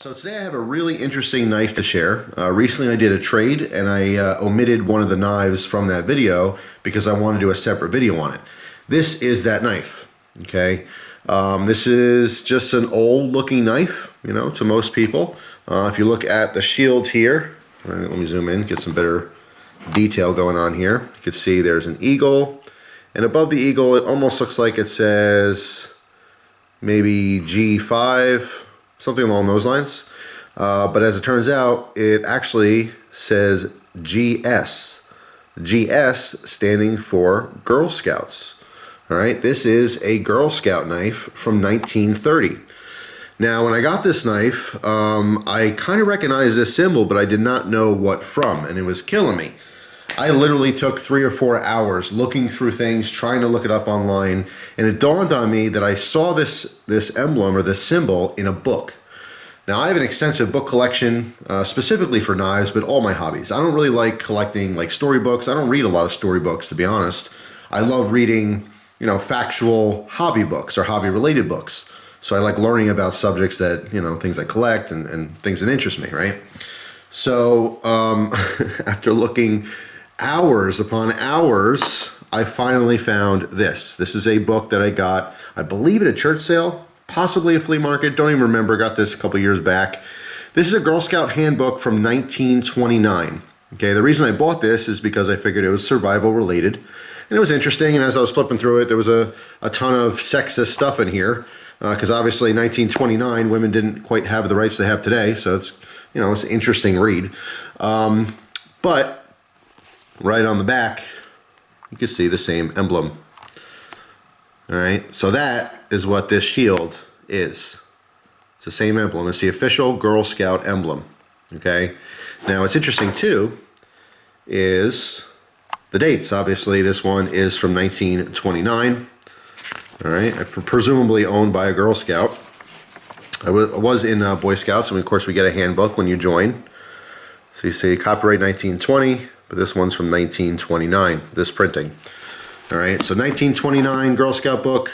So today I have a really interesting knife to share. Recently I did a trade and I omitted one of the knives from that video because I want to do a separate video on it. This is that knife, okay? This is just an old looking knife, you know, to most people. If you look at the shield here, let me zoom in, get some better detail going on here. You can see there's an eagle, and above the eagle it almost looks like it says maybe G5, something along those lines. But as it turns out, it actually says GS. GS standing for Girl Scouts. All right, this is a Girl Scout knife from 1930. Now, when I got this knife, I kind of recognized this symbol, but I did not know what from, and it was killing me. I literally took 3 or 4 hours looking through things, trying to look it up online, and it dawned on me that I saw this emblem or this symbol in a book. Now, I have an extensive book collection, specifically for knives, but all my hobbies. I don't really like collecting like storybooks. I don't read a lot of storybooks, to be honest. I love reading, you know, factual hobby books or hobby-related books. So I like learning about subjects that, you know, things I collect and things that interest me, right? So after looking hours upon hours, I finally found this. This is a book that I got, I believe, at a church sale. Possibly a flea market, don't even remember, got this a couple years back. This is a Girl Scout handbook from 1929. Okay, the reason I bought this is because I figured it was survival related. And it was interesting, and as I was flipping through it, there was a ton of sexist stuff in here. Because obviously 1929, women didn't quite have the rights they have today, so it's, you know, it's an interesting read. But right on the back, you can see the same emblem. All right, so that is what this shield is. It's the same emblem. It's the official Girl Scout emblem, okay? Now, what's interesting, too, is the dates. Obviously, this one is from 1929, all right? Presumably owned by a Girl Scout. I was in Boy Scouts, and of course, we get a handbook when you join. So you see copyright 1920, but this one's from 1929, this printing. All right, so 1929 Girl Scout book,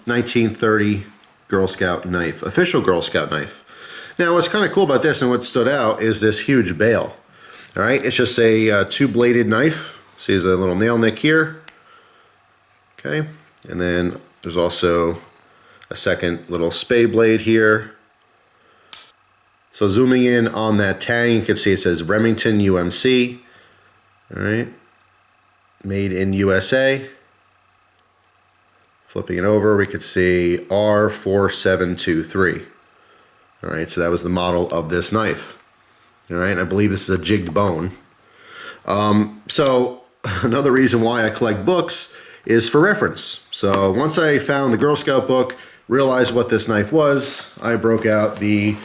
1930 Girl Scout knife, official Girl Scout knife. Now, what's kind of cool about this and what stood out is this huge bail. All right, it's just a two-bladed knife. See, there's a little nail nick here. Okay, and then there's also a second little spade blade here. So zooming in on that tag, you can see it says Remington UMC. All right. Made in USA. Flipping it over, we could see R4723. All right, so that was the model of this knife. All right, and I believe this is a jigged bone. So another reason why I collect books is for reference. So once I found the Girl Scout book, realized what this knife was, I broke out the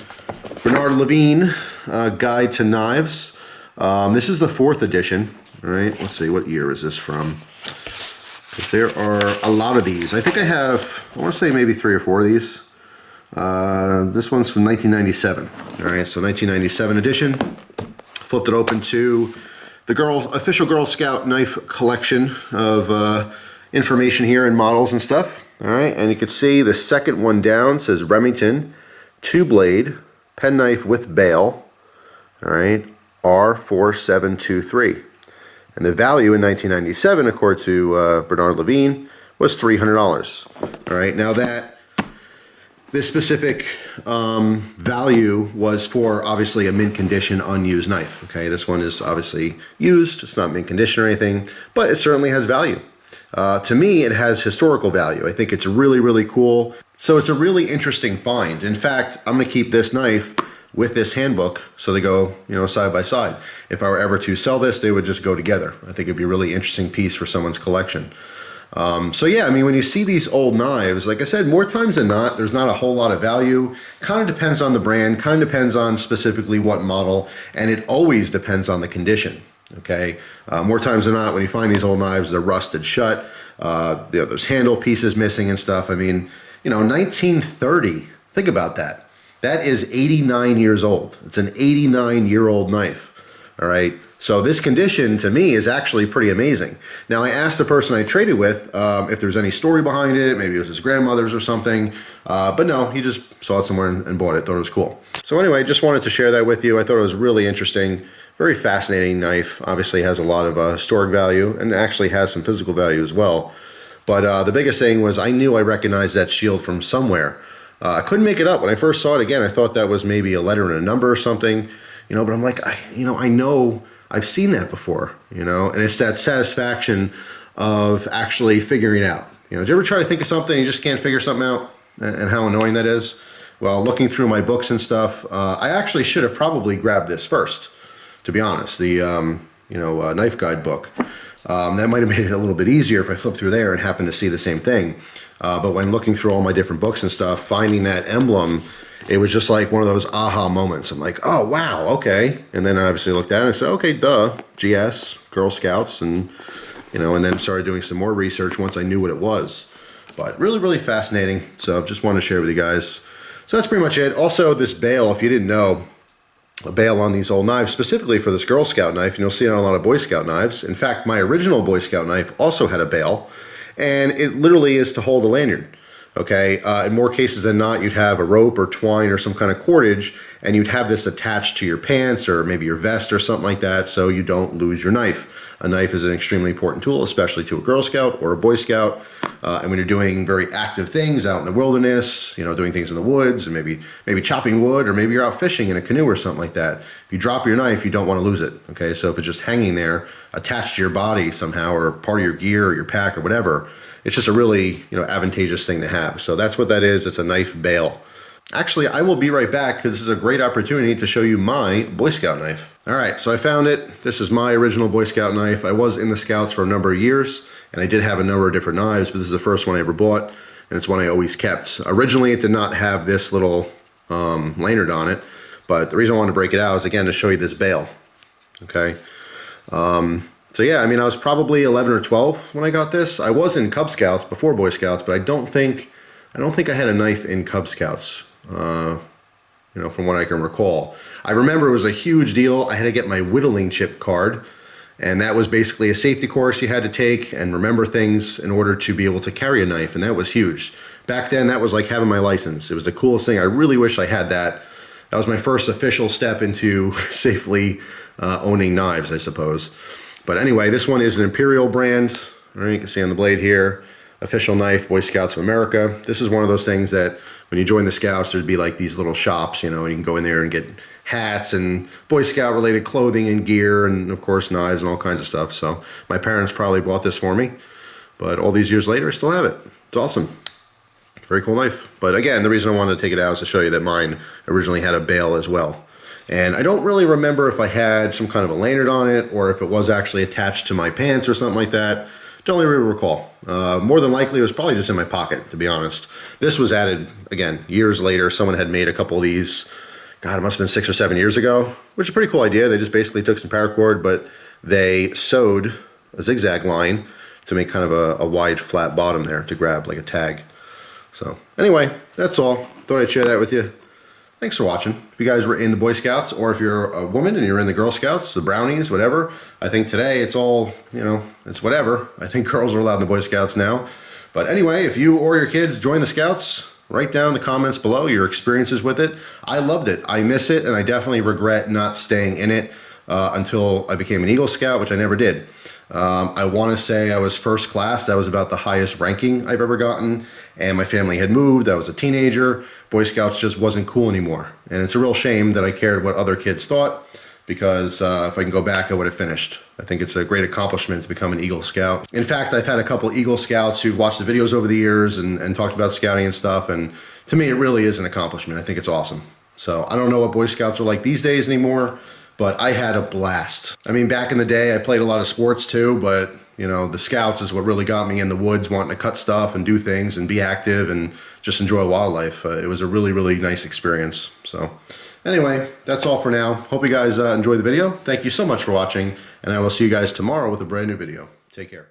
Levine Guide to Knives. This is the 4th edition. All right, let's see, what year is this from? Because there are a lot of these. I think I have, I want to say maybe 3 or 4 of these. This one's from 1997. All right, so 1997 edition. Flipped it open to the official Girl Scout knife collection of information here and models and stuff. All right, and you can see the second one down says Remington, 2-blade, penknife with bail. All right, R4723. And the value in 1997, according to Bernard Levine, was $300. All right, now this specific value was for obviously a mint condition unused knife. Okay, this one is obviously used. It's not mint condition or anything, but it certainly has value. To me, it has historical value. I think it's really, really cool. So it's a really interesting find. In fact, I'm going to keep this knife with this handbook, so they go, you know, side by side. If I were ever to sell this, they would just go together. I think it'd be a really interesting piece for someone's collection. So yeah, I mean, when you see these old knives, like I said, more times than not, there's not a whole lot of value. Kind of depends on the brand, kind of depends on specifically what model, and it always depends on the condition, okay? More times than not, when you find these old knives, they're rusted shut, there's handle pieces missing and stuff. I mean, you know, 1930, think about that. That is 89 years old. It's an 89-year-old knife. All right. So this condition to me is actually pretty amazing. Now I asked the person I traded with if there's any story behind it. Maybe it was his grandmother's or something. But no, he just saw it somewhere and bought it. Thought it was cool. So anyway, just wanted to share that with you. I thought it was really interesting. Very fascinating knife. Obviously has a lot of historic value and actually has some physical value as well. But the biggest thing was I knew I recognized that shield from somewhere. I couldn't make it up. When I first saw it again, I thought that was maybe a letter and a number or something. But I'm like, I know I've seen that before, and it's that satisfaction of actually figuring it out. Did you ever try to think of something and you just can't figure something out, and how annoying that is? Well, looking through my books and stuff, I actually should have probably grabbed this first, to be honest, the knife guide book. That might have made it a little bit easier if I flipped through there and happened to see the same thing. But when looking through all my different books and stuff, finding that emblem, it was just like one of those aha moments. I'm like, oh, wow, okay. And then I obviously looked at it and said, okay, duh, GS, Girl Scouts, and then started doing some more research once I knew what it was. But really, really fascinating. So just wanted to share with you guys. So that's pretty much it. Also, this bail, if you didn't know, a bail on these old knives, specifically for this Girl Scout knife, and you'll see it on a lot of Boy Scout knives. In fact, my original Boy Scout knife also had a bail, and it literally is to hold a lanyard. Okay, in more cases than not, you'd have a rope or twine or some kind of cordage, and you'd have this attached to your pants or maybe your vest or something like that, so you don't lose your knife. A knife is an extremely important tool, especially to a Girl Scout or a Boy Scout. And when you're doing very active things out in the wilderness, doing things in the woods, and maybe chopping wood, or maybe you're out fishing in a canoe or something like that. If you drop your knife, you don't want to lose it. Okay, so if it's just hanging there, attached to your body somehow, or part of your gear or your pack or whatever, it's just a really advantageous thing to have. So that's what that is. It's a knife bail. Actually, I will be right back because this is a great opportunity to show you my Boy Scout knife. All right, so I found it. This is my original Boy Scout knife. I was in the Scouts for a number of years, and I did have a number of different knives, but this is the first one I ever bought, and it's one I always kept. Originally, it did not have this little lanyard on it, but the reason I wanted to break it out is, again, to show you this bail. Okay. So yeah, I mean, I was probably 11 or 12 when I got this. I was in Cub Scouts before Boy Scouts, but I don't think I had a knife in Cub Scouts, from what I can recall. I remember it was a huge deal. I had to get my whittling chip card, and that was basically a safety course you had to take and remember things in order to be able to carry a knife, and that was huge. Back then, that was like having my license. It was the coolest thing. I really wish I had that. That was my first official step into safely owning knives, I suppose. But anyway, this one is an Imperial brand. All right, you can see on the blade here, official knife, Boy Scouts of America. This is one of those things that when you join the Scouts, there'd be like these little shops, and you can go in there and get hats and Boy Scout related clothing and gear, and of course knives and all kinds of stuff. So my parents probably bought this for me, but all these years later, I still have it. It's awesome. Very cool knife. But again, the reason I wanted to take it out is to show you that mine originally had a bail as well. And I don't really remember if I had some kind of a lanyard on it or if it was actually attached to my pants or something like that. Don't really recall. More than likely, it was probably just in my pocket, to be honest. This was added, again, years later. Someone had made a couple of these, God, it must have been 6 or 7 years ago, which is a pretty cool idea. They just basically took some paracord, but they sewed a zigzag line to make kind of a wide, flat bottom there to grab like a tag. So anyway, that's all. Thought I'd share that with you. Thanks for watching. If you guys were in the Boy Scouts, or if you're a woman and you're in the Girl Scouts, the Brownies, whatever, I think today it's all, it's whatever. I think girls are allowed in the Boy Scouts now. But anyway, if you or your kids join the Scouts, write down in the comments below your experiences with it. I loved it. I miss it, and I definitely regret not staying in it until I became an Eagle Scout, which I never did. I want to say I was first class. That was about the highest ranking I've ever gotten. And my family had moved. I was a teenager. Boy Scouts just wasn't cool anymore. And it's a real shame that I cared what other kids thought, because if I can go back, I would have finished. I think it's a great accomplishment to become an Eagle Scout. In fact, I've had a couple Eagle Scouts who've watched the videos over the years and talked about scouting and stuff. And to me, it really is an accomplishment. I think it's awesome. So I don't know what Boy Scouts are like these days anymore, but I had a blast. I mean, back in the day, I played a lot of sports too, but the Scouts is what really got me in the woods, wanting to cut stuff and do things and be active and just enjoy wildlife. It was a really, really nice experience. So anyway, that's all for now. Hope you guys enjoyed the video. Thank you so much for watching, and I will see you guys tomorrow with a brand new video. Take care.